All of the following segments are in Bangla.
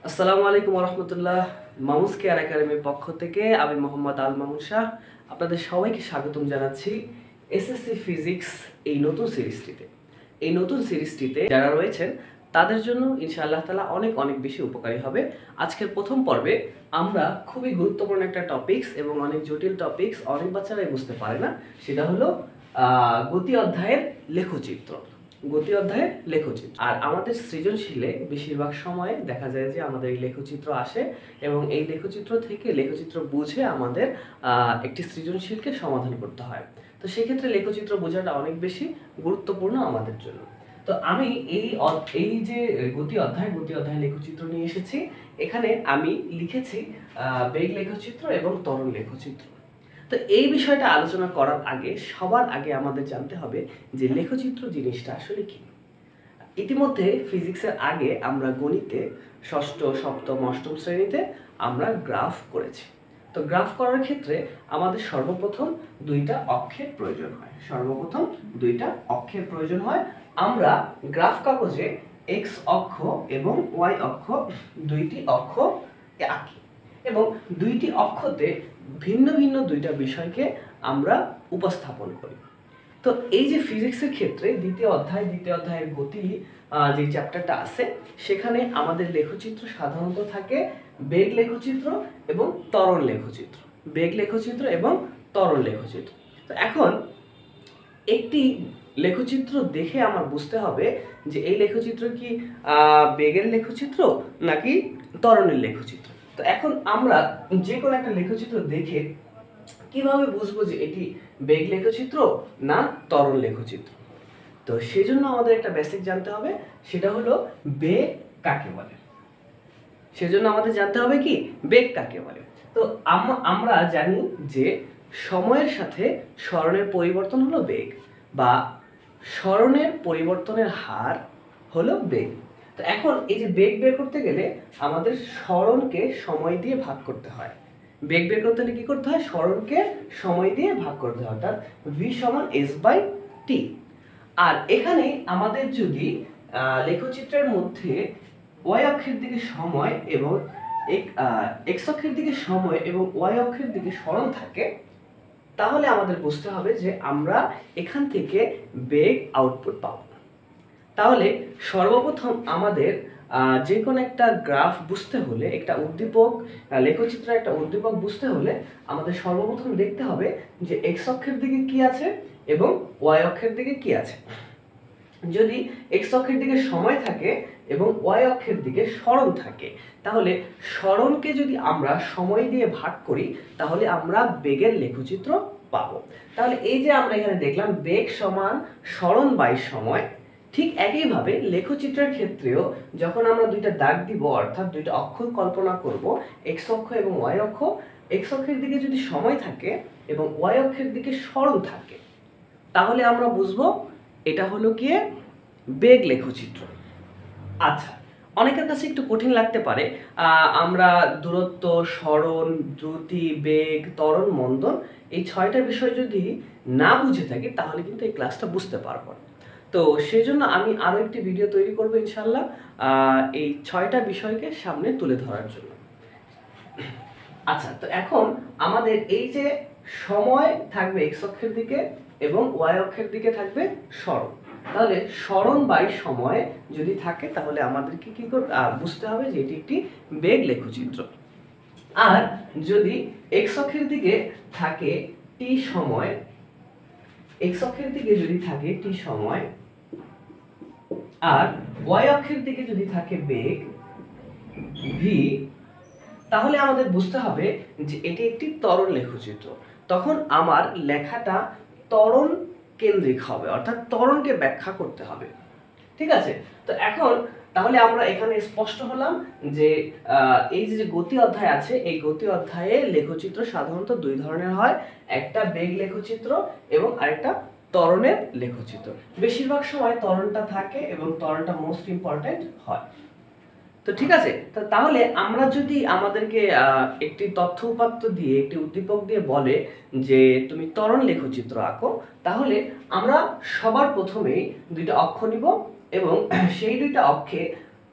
আসসালামু আলাইকুম রহমতুল্লাহ। মামুস কেয়ার একাডেমির পক্ষ থেকে আমি মোহাম্মদ আল মামুন শাহ আপনাদের সবাইকে স্বাগতম জানাচ্ছি এসএসসি ফিজিক্স এই নতুন সিরিজটিতে। এই নতুন সিরিজটিতে যারা রয়েছেন তাদের জন্য ইনশাআল্লাহ তাআলা অনেক অনেক বেশি উপকারী হবে। আজকের প্রথম পর্বে আমরা খুবই গুরুত্বপূর্ণ একটা টপিকস এবং অনেক জটিল টপিকস, অনেক বাচ্চারাই বুঝতে পারে না, সেটা হলো গতি অধ্যায়ের লেখচিত্র। গতি অধ্যায়ের লেখচিত্র। আর আমাদের সৃজনশীলে বেশিরভাগ সময় দেখা যায় যে আমাদের এই লেখচিত্র আসে এবং এই লেখচিত্র থেকে লেখচিত্র বুঝে আমাদের একটি সৃজনশীলকে সমাধান করতে হয়। তো সেক্ষেত্রে লেখচিত্র বোঝাটা অনেক বেশি গুরুত্বপূর্ণ আমাদের জন্য। তো আমি এই যে গতি অধ্যায় লেখচিত্র নিয়ে এসেছি। এখানে আমি লিখেছি বেগ লেখচিত্র এবং ত্বরণ লেখচিত্র। তো এই বিষয়টা আলোচনা করার আগে সবার আগে আমাদের জানতে হবে যে লেখচিত্র জিনিসটা আসলে কি। ইতিমধ্যে ফিজিক্সের আগে আমরা গণিতে ষষ্ঠ সপ্তম অষ্টম শ্রেণীতে আমরা গ্রাফ করেছি। তো গ্রাফ করার ক্ষেত্রে আমাদের সর্বপ্রথম দুইটা অক্ষের প্রয়োজন হয়। আমরা গ্রাফ কাগজে এক্স অক্ষ এবং ওয়াই অক্ষ দুইটি অক্ষ আঁকি এবং দুইটি অক্ষতে ভিন্ন ভিন্ন দুইটা বিষয়কে আমরা উপস্থাপন করি। তো এই যে ফিজিক্সের ক্ষেত্রে দ্বিতীয় অধ্যায়ের গতি যে চ্যাপ্টারটা আছে, সেখানে আমাদের লেখচিত্র সাধারণত থাকে বেগ লেখচিত্র এবং ত্বরণ লেখচিত্র। তো এখন একটি লেখচিত্র দেখে আমার বুঝতে হবে যে এই লেখচিত্র কি বেগের লেখচিত্র নাকি ত্বরণের লেখচিত্র। তো এখন আমরা যে কোনো একটা লেখচিত্র দেখে কিভাবে বুঝবো যে এটি বেগ লেখচিত্র না ত্বরণ লেখচিত্র? তো সেজন্য আমাদের একটা বেসিক জানতে হবে, সেটা হলো বেগ কাকে বলে। সেজন্য আমাদের জানতে হবে কি বেগ কাকে বলে। তো আমরা জানি যে সময়ের সাথে স্মরণের পরিবর্তন হলো বেগ, বা স্মরণের পরিবর্তনের হার হলো বেগ। তো এখন এই যে বেগ বের করতে গেলে আমাদের স্মরণকে সময় দিয়ে ভাগ করতে হয়। বেগ বের করতে হলে কি করতে হয়? স্মরণকে সময় দিয়ে ভাগ করতে হয়, অর্থাৎ v সমান s/t। আর এখানে আমাদের যদি লেখচিত্রের মধ্যে y অক্ষের দিকে সময় এবং x অক্ষের দিকে সময় এবং y অক্ষের দিকে স্মরণ থাকে, তাহলে আমাদের বুঝতে হবে যে আমরা এখান থেকে বেগ আউটপুট পাব। তাহলে সর্বপ্রথম আমাদের যে কোনো একটা গ্রাফ বুঝতে হলে, একটা উদ্দীপক লেখচিত্রের একটা উদ্দীপক বুঝতে হলে আমাদের সর্বপ্রথম দেখতে হবে যে এক্স অক্ষের দিকে কি আছে এবং ওয়াই অক্ষের দিকে কি আছে। যদি এক্স অক্ষের দিকে সময় থাকে এবং ওয়াই অক্ষের দিকে স্মরণ থাকে, তাহলে স্মরণকে যদি আমরা সময় দিয়ে ভাগ করি তাহলে আমরা বেগের লেখচিত্র পাবো। তাহলে এই যে আমরা এখানে দেখলাম বেগ সমান স্মরণ বাই সময়, ঠিক একইভাবে লেখচিত্রের ক্ষেত্রেও যখন আমরা দুইটা দাগ দিব, অর্থাৎ দুইটা অক্ষ কল্পনা করব, এক্স অক্ষ এবং ওয়াই অক্ষ, এক্স অক্ষের দিকে যদি সময় থাকে এবং ওয়াই অক্ষের দিকে স্মরণ থাকে, তাহলে আমরা বুঝবো এটা হলো কি বেগ লেখচিত্র। আচ্ছা, অনেকের কাছে একটু কঠিন লাগতে পারে, আমরা দূরত্ব, স্মরণ, দ্রুতি, বেগ, ত্বরণ, মন্দন এই 6টা বিষয় যদি না বুঝে থাকি তাহলে কিন্তু এই ক্লাসটা বুঝতে পারবো না। তো সেই জন্য আমি আরও একটি ভিডিও তৈরি করবো ইনশাল্লাহ এই 6টা বিষয়কে সামনে তুলে ধরার জন্য। আচ্ছা, তো এখন আমাদের এই যে সময় থাকবে এক্স অক্ষের দিকে এবং ওয়াই অক্ষের দিকে থাকবে স্মরণ। তাহলে স্মরণ বাই সময় যদি থাকে তাহলে আমাদেরকে কি করতে বুঝতে হবে যে এটি একটি বেগ লেখচিত্র। আর যদি এক্স অক্ষের দিকে থাকে টি সময়, এক্স অক্ষের দিকে যদি থাকে টি সময় আর ওয়াই অক্ষের দিকে যদি থাকে বেগ ভি, তাহলে আমাদের বুঝতে হবে যে এটি একটি ত্বরণ লেখচিত্র। তখন আমার লেখাটা ত্বরণ কেন্দ্রিক হবে, অর্থাৎ ত্বরণকে ব্যাখ্যা করতে হবে। ঠিক আছে? তো এখন তাহলে আমরা এখানে স্পষ্ট হলাম যে এই যে গতি অধ্যায় আছে, এই গতি অধ্যায়ে লেখচিত্র সাধারণত দুই ধরনের হয়, একটা বেগ লেখচিত্র এবং আরেকটা ত্বরণের লেখচিত্র। বেশিরভাগ সময় ত্বরণটা থাকে এবং ত্বরণটা মোস্ট ইম্পর্টেন্ট হয়। তো ঠিক আছে, তাহলে আমরা যদি আমাদেরকে একটি তথ্য উপাত্ত দিয়ে, একটি উদ্দীপক দিয়ে বলে যে তুমি ত্বরণ লেখচিত্র আঁকো, তাহলে আমরা সবার প্রথমেই দুইটা অক্ষ নিব এবং সেই দুইটা অক্ষে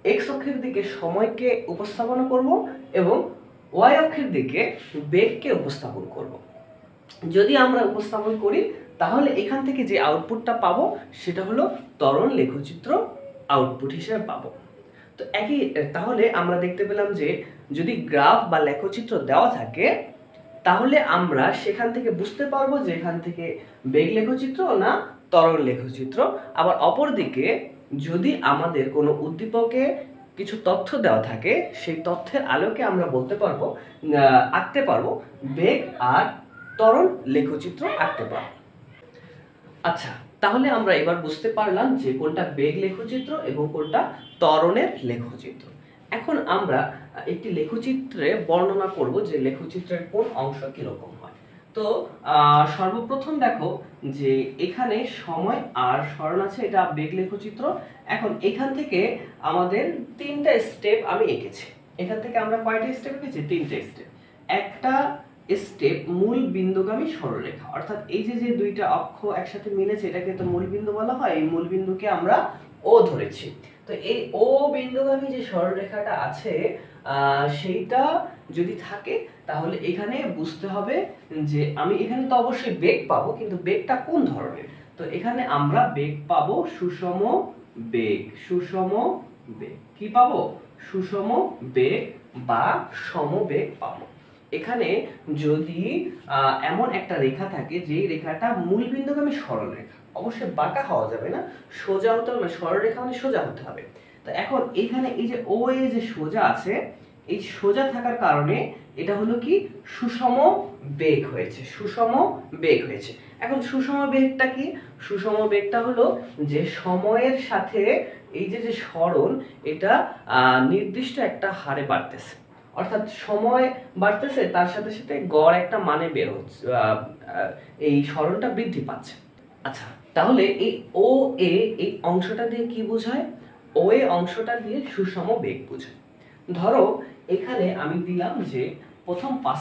এক্স অক্ষের দিকে সময়কে উপস্থাপনা করব এবং ওয়াই অক্ষের দিকে বেগকে উপস্থাপন করব। যদি আমরা উপস্থাপন করি তাহলে এখান থেকে যে আউটপুটটা পাবো সেটা হলো ত্বরণ লেখচিত্র আউটপুট হিসেবে পাবো। তো তাহলে আমরা দেখতে পেলাম যে যদি গ্রাফ বা লেখচিত্র দেওয়া থাকে তাহলে আমরা সেখান থেকে বুঝতে পারবো যে এখান থেকে বেগ লেখচিত্র না ত্বরণ লেখচিত্র। আবার অপরদিকে যদি আমাদের কোনো উদ্দীপকে কিছু তথ্য দেওয়া থাকে সেই তথ্যের আলোকে আমরা বলতে পারবো আঁকতে পারবো বেগ আর ত্বরণ লেখচিত্র আঁকতে পারবো। আচ্ছা, তাহলে আমরা এবার বুঝতে পারলাম যে কোনটা বেগ লেখচিত্র এবং কোনটা ত্বরণের লেখচিত্র। এখন আমরা একটি লেখচিত্রে বর্ণনা করব যে লেখচিত্রের কোন অংশ কিরকম হয়। তো সর্বপ্রথম দেখো যে এখানে সময় আর সরণ আছে, এটা বেগ লেখচিত্র। এখন এখান থেকে আমাদের তিনটা স্টেপ আমি এঁকেছি। এখান থেকে আমরা কয়টা স্টেপ এঁকেছি? তিনটা স্টেপ। একটা স্টেপ মূল বিন্দুগামী সরলরেখা, অর্থাৎ এই যে দুইটা অক্ষ একসাথে মিলেছে এটাকে তো মূল বিন্দু বলা হয়। এই মূল বিন্দুকে আমরা ও ধরেছি। তো এই ও বিন্দুগামী যে সরলরেখাটা আছে সেইটা যদি থাকে তাহলে এখানে বুঝতে হবে যে আমি এখানে তো অবশ্যই বেগ পাবো, কিন্তু বেগটা কোন ধরনের। তো এখানে আমরা বেগ পাবো সুষম বেগ। সুষম বেগ কি পাবো? সুষম বেগ বা সমবেগ পাবো। এখানে যদি এমন একটা রেখা থাকে যেই রেখাটা মূল বিন্দুগামী সরলরেখা, অবশ্যই বাঁকা হওয়া যাবে না, সোজা হতে হবে, সরলরেখা মানে সোজা হতে হবে। তো এখন এখানে এই যে ও এ যে সোজা আছে, এই সোজা থাকার কারণে এটা হলো কি সুষম বেগ হয়েছে। সুষম বেগ হয়েছে। এখন সুষম বেগটা কি? সুষম বেগটা হলো যে সময়ের সাথে এই যে সরণ এটা নির্দিষ্ট একটা হারে বাড়তেছে, অর্থাৎ সময় বাড়তেছে তার সাথে সাথে গড় একটা মানে বের হচ্ছে, এই সরণটা বৃদ্ধি পাচ্ছে। আচ্ছা, তাহলে এই ও এ এই অংশটা দিয়ে কি বোঝায়? ও এ অংশটা দিয়ে সুষম বেগ বোঝায়। ধরো এখানে আমি দিলাম যে প্রথম 5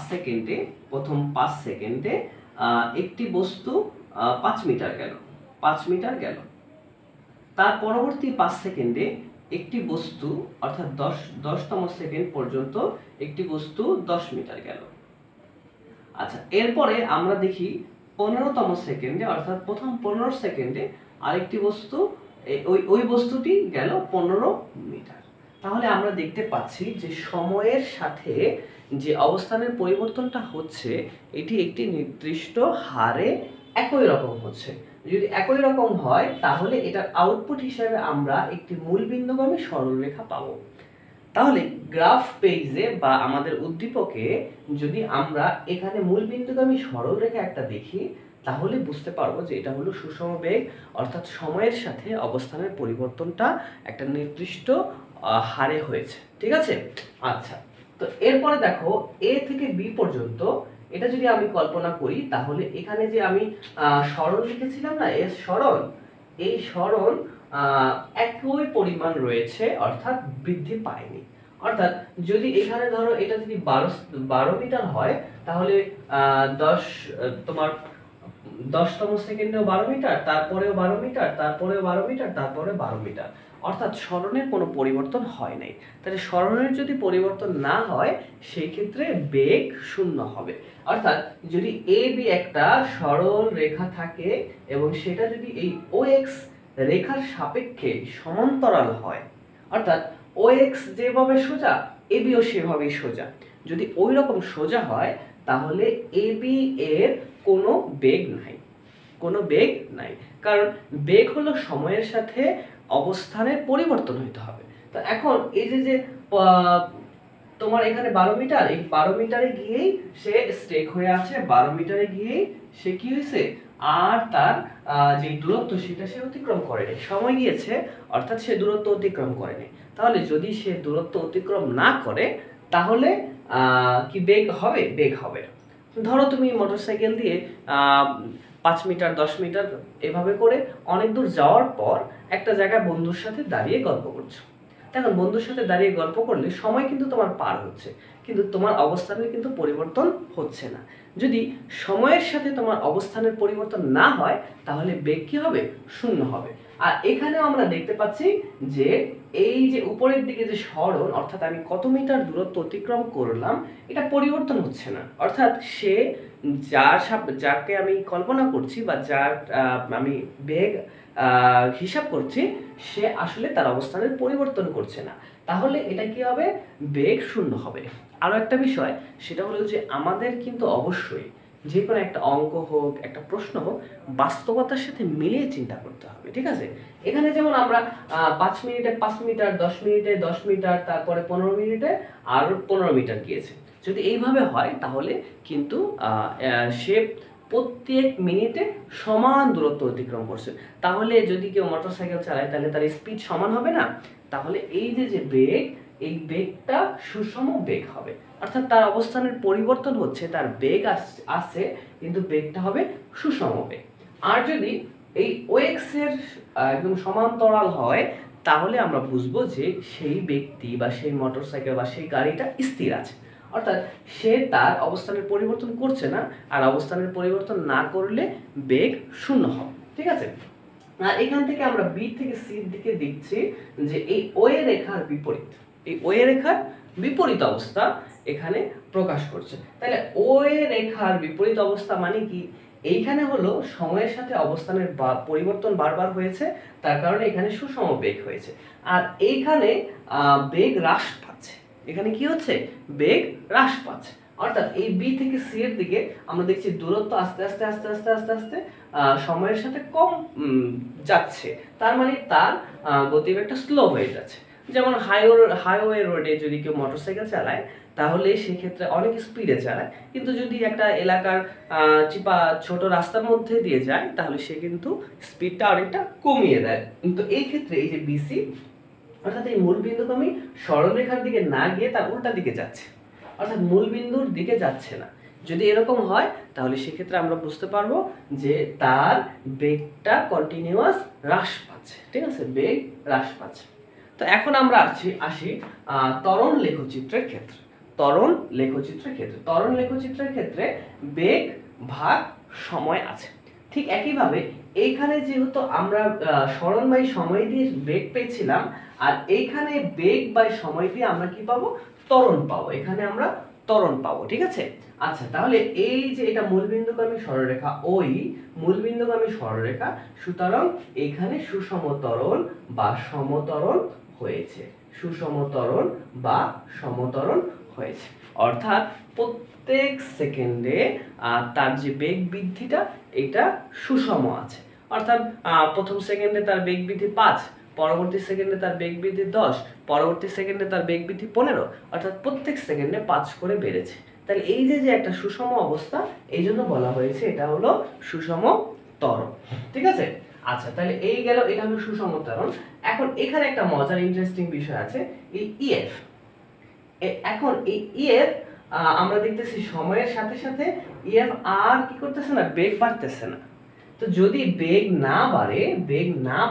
সেকেন্ডে একটি বস্তু 5 মিটার গেল, 5 মিটার গেল। তার পরবর্তী 5 সেকেন্ডে একটি বস্তু, অর্থাৎ 10তম সেকেন্ড পর্যন্ত একটি বস্তু 10 মিটার গেল। আচ্ছা, এরপরে আমরা দেখি 15তম সেকেন্ডে, অর্থাৎ প্রথম 15 সেকেন্ডে আরেকটি বস্তু, ওই বস্তুটি গেল 15 মিটার। তাহলে আমরা দেখতে পাচ্ছি যে সময়ের সাথে যে অবস্থানের পরিবর্তনটা হচ্ছে এটি একটি নির্দিষ্ট হারে একই রকম হচ্ছে। যদি একই রকম হয় তাহলে এটার আউটপুট হিসেবে আমরা একটি মূল বিন্দুগামী সরলরেখা পাবো। তাহলে গ্রাফ পেজে বা আমাদের উদ্দীপকে যদি আমরা এখানে মূল বিন্দুগামী সরলরেখা একটা দেখি তাহলে বুঝতে পারবো যে এটা হলো সুষম বেগ, অর্থাৎ সময়ের সাথে অবস্থানের পরিবর্তনটা একটা নির্দিষ্ট হারে হয়েছে। ঠিক আছে? আচ্ছা, তো এরপরে দেখো এ থেকে বি পর্যন্ত এটা যদি আমি কল্পনা করি তাহলে এখানে যে আমি সরণ লিখেছিলাম না, এর সরণ, এই সরণ একই পরিমাণ রয়েছে, অর্থাৎ বৃদ্ধি পায়নি। অর্থাৎ যদি এখানে ধরো এটা যদি 12 মিটার হয় তাহলে 10তম সেকেন্ডেও 12 মিটার, তারপরেও 12 মিটার, তারপরেও 12 মিটার, তারপরে 12 মিটার, অর্থাৎ সরণের কোনো পরিবর্তন হয় নাই। তাহলে সরণের যদি পরিবর্তন না হয় সেই ক্ষেত্রে বেগ শূন্য হবে। অর্থাৎ যদি এ বি একটা সরল রেখা থাকে এবং সেটা যদি এই ও এক্স রেখার সাপেক্ষে সমান্তরাল হয়, অর্থাৎ ও এক্স যেভাবে সোজা এ বিও সেভাবেই সোজা, যদি ওই রকম সোজা হয় তাহলে এ বি এর কোনো বেগ নাই, কোনো বেগ নাই। কারণ বেগ হলো সময়ের সাথে অবস্থানের পরিবর্তন হইতে হবে। তো এখন এই যে তোমার এখানে 12 মিটার, এই 12 মিটারে গিয়েই সে স্টেক হয়ে আছে, 12 মিটারে গিয়েই সে কি হয়েছে, আর তার যে দূরত্ব সেটা সে অতিক্রম করেনি, সময় গিয়েছে অর্থাৎ সে দূরত্ব অতিক্রম করেনি। তাহলে যদি সে দূরত্ব অতিক্রম না করে তাহলে কি বেগ হবে? বেগ হবে। ধরো তুমি মোটরসাইকেল দিয়ে 5 মিটার 10 মিটার এভাবে করে অনেক দূর যাওয়ার পর একটা জায়গায় বন্ধুর সাথে দাঁড়িয়ে গল্প করছো। দেখো বন্ধুর সাথে দাঁড়িয়ে গল্প করলে সময় কিন্তু তোমার পার হচ্ছে, কিন্তু তোমার অবস্থানের কিন্তু পরিবর্তন হচ্ছে না। যদি সময়ের সাথে তোমার অবস্থানের পরিবর্তন না হয় তাহলে বেগ কি হবে? শূন্য হবে। আর এখানেও আমরা দেখতে পাচ্ছি যে এই যে উপরের দিকে যে সরণ, অর্থাৎ আমি কত মিটার দূরত্ব অতিক্রম করলাম, এটা পরিবর্তন হচ্ছে না। অর্থাৎ সে যাকে আমি কল্পনা করছি বা যার আমি বেগ হিসাব করছি, সে আসলে তার অবস্থানের পরিবর্তন করছে না। তাহলে এটা কি হবে? বেগ শূন্য হবে। আরও একটা বিষয়, সেটা হলো যে আমাদের কিন্তু অবশ্যই যে কোনো একটা অঙ্ক হোক, একটা প্রশ্ন হোক, বাস্তবতার সাথে মিলিয়ে চিন্তা করতে হবে, ঠিক আছে? এখানে যেমন আমরা 5 মিনিটে 5 মিটার, 10 মিনিটে 10 মিটার, তারপরে 15 মিনিটে আর 15 মিটার গিয়েছে। যদি এইভাবে হয় তাহলে কিন্তু সে প্রত্যেক মিনিটে সমান দূরত্ব অতিক্রম করছে। তাহলে যদি কেউ মোটরসাইকেল চালায় তাহলে তার স্পিড সমান হবে না? তাহলে এই যে বেগ, এই বেগটা সুষম বেগ হবে। অর্থাৎ তার অবস্থানের পরিবর্তন হচ্ছে, তার বেগ আসছে, কিন্তু বেগটা হবে সুষম বেগ। আর যদি এই ওএক্স এর একদম সমান্তরাল হয়, তাহলে আমরা বুঝবো যে সেই ব্যক্তি বা সেই মোটরসাইকেল বা সেই গাড়িটা স্থির আছে। অর্থাৎ সে তার অবস্থানের পরিবর্তন করছে না, আর অবস্থানের পরিবর্তন না করলে বেগ শূন্য হবে, ঠিক আছে? আর এখান থেকে আমরা বি থেকে সির দিকে দেখছি যে এই ওএ রেখার বিপরীত, এই ওএ রেখার বিপরীত অবস্থা এখানে প্রকাশ করছে। তাহলে ওএ রেখার বিপরীত অবস্থা মানে কি? এইখানে হলো সময়ের সাথে অবস্থানের পরিবর্তন বারবার হয়েছে, তার কারণে এখানে সুষম বেগ হয়েছে। আর এইখানে বেগ হ্রাস পাচ্ছে। এখানে কি হচ্ছে? বেগ হ্রাস পাচ্ছে। অর্থাৎ এই বি থেকে সি এর দিকে আমরা দেখছি দূরত্ব আস্তে আস্তে আস্তে আস্তে আস্তে আস্তে সময়ের সাথে কম যাচ্ছে। তার মানে তার গতিবেগটা স্লো হয়ে যাচ্ছে। যেমন হাইওয়ে রোডে যদি কেউ মোটরসাইকেল চালায় তাহলে সেক্ষেত্রে অনেক স্পিডে চালায়, কিন্তু যদি একটা এলাকার চিপা ছোট রাস্তার মধ্যে দিয়ে যায় তাহলে সে কিন্তু স্পিডটা অনেকটা কমিয়ে দেয়। কিন্তু এই ক্ষেত্রে এই যে বিসি, অর্থাৎ এই মূল বিন্দুগামী সরলরেখার দিকে না গিয়ে তার উল্টা দিকে যাচ্ছে, অর্থাৎ মূল বিন্দুর দিকে যাচ্ছে না। যদি এরকম হয় তাহলে সেক্ষেত্রে আমরা বুঝতে পারবো যে তার বেগটা কন্টিনিউয়াস হ্রাস পাচ্ছে, ঠিক আছে? বেগ হ্রাস পাচ্ছে। তো এখন আমরা আসি ত্বরণ লেখচিত্রের ক্ষেত্রে। ত্বরণ লেখচিত্রের ক্ষেত্রে বেগ ভাগ সময় আছে। ঠিক একইভাবে এইখানে যেহেতু আমরা সরণ বাই সময় দিয়ে বেগ পেয়েছিলাম, আর এইখানে বেগ বাই সময় দিয়ে আমরা কি পাবো? ত্বরণ পাবো। এখানে আমরা ত্বরণ পাবো, ঠিক আছে? আচ্ছা, তাহলে এই যে এটা মূলবিন্দুগামী সরলরেখা, ওই মূলবিন্দুগামী সরলরেখা, সুতরাং এখানে সুষম ত্বরণ বা সমত্বরণ হয়েছে, সুষম ত্বরণ বা সমত্বরণ হয়েছে। অর্থাৎ প্রত্যেক সেকেন্ডে তার যে বেগ বৃদ্ধিটা এটা সুষম আছে। অর্থাৎ প্রথম সেকেন্ডে তার বেগ বৃদ্ধি 5, পরবর্তী সেকেন্ডে তার বেগ বৃদ্ধি 10, পরবর্তী সেকেন্ডে তার বেগ বৃদ্ধি 15, অর্থাৎ প্রত্যেক সেকেন্ডে 5 করে বেড়েছে। তাহলে এই যে একটা সুষম অবস্থা, এই জন্য বলা হয়েছে এটা হলো সুষম ত্বরণ, ঠিক আছে? আচ্ছা, তাহলে এই গেল, এটা হলো সুষম ত্বরণ। এখন এখানে একটা মজার ইন্টারেস্টিং বিষয় আছে, এই ইএফ। এখন এই ইএফ আমরা দেখতেছি সময়ের সাথে সাথে ইএফ আর কি করতেছে না, বেগ বাড়তেছে না। তো যদি বেগ না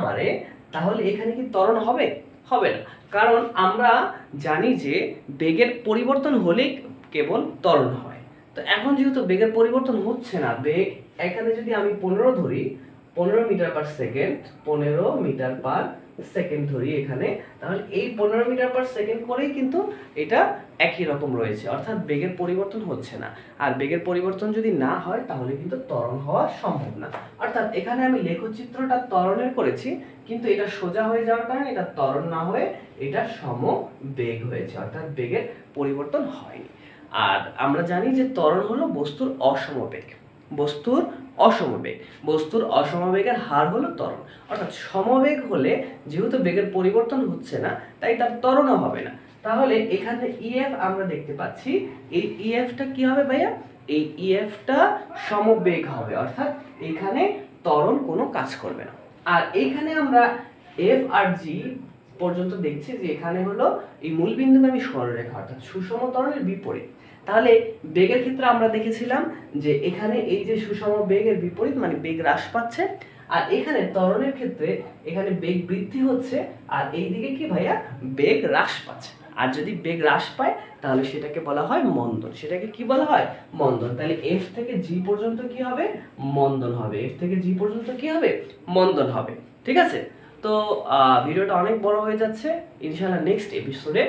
বাড়ে তাহলে এখানে কি ত্বরণ হবে? হবে না। কারণ আমরা জানি যে বেগের পরিবর্তন হলেই কেবল ত্বরণ হয়। তো এখন যেহেতু বেগের পরিবর্তন হচ্ছে না, বেগ এখানে যদি আমি 15 ধরি, 15 metre per second, 15 metre per second ধরি এখানে, তাহলে এই 15 মিটার পার সেকেন্ড করেই কিন্তু এটা একই রকম রয়েছে, অর্থাৎ বেগের পরিবর্তন হচ্ছে না। আর বেগের পরিবর্তন যদি না হয় তাহলে কিন্তু ত্বরণ হওয়া সম্ভব না। অর্থাৎ এখানে আমি লেখচিত্রটা ত্বরণের করেছি, কিন্তু এটা সোজা হয়ে যাওয়ার কারণে এটা ত্বরণ না হয়ে এটা সমবেগ হয়েছে, অর্থাৎ বেগের পরিবর্তন হয়নি। আর আমরা জানি যে ত্বরণ হলো বস্তুর অসমবেগ, বস্তুর অসমবেগের হার হলো ত্বরণ। অর্থাৎ সমবেগ হলে যেহেতু বেগের পরিবর্তন হচ্ছে না, তাই তার ত্বরণও হবে না। তাহলে এখানে ইএফ আমরা দেখতে পাচ্ছি, এই ইএফটা কি হবে ভাইয়া? এই ইএফটা সমবেগ হবে, অর্থাৎ এখানে ত্বরণ কোনো কাজ করবে না। আর এইখানে আমরা এফ আর জি পর্যন্ত দেখছি যে এখানে হলো এই মূলবিন্দুগামী সরলরেখা, অর্থাৎ সুষম ত্বরণের বিপরীত। তাহলে বেগের ক্ষেত্রে আমরা দেখেছিলাম যে এখানে এই যে সুষম বেগের বিপরীত মানে বেগ হ্রাস পাচ্ছে, আর এখানে ত্বরণের ক্ষেত্রে এখানে বেগ বৃদ্ধি হচ্ছে, আর এইদিকে কি ভাইয়া? বেগ হ্রাস পাচ্ছে। আর যদি বেগ হ্রাস পায় তাহলে সেটাকে বলা হয় মন্দন। সেটাকে কি বলা হয়? মন্দন। তাহলে এফ থেকে জি পর্যন্ত কি হবে? মন্দন হবে। এফ থেকে জি পর্যন্ত কি হবে? মন্দন হবে, ঠিক আছে? তো ভিডিওটা অনেক বড় হয়ে যাচ্ছে। ইনশাআল্লাহ নেক্সট এপিসোডে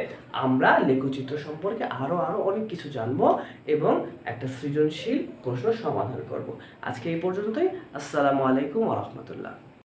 আমরা লেখচিত্র সম্পর্কে আরও অনেক কিছু জানবো এবং একটা সৃজনশীল প্রশ্ন সমাধান করব। আজকে এই পর্যন্তই। আসসালামু আলাইকুম ওয়া রাহমাতুল্লাহ।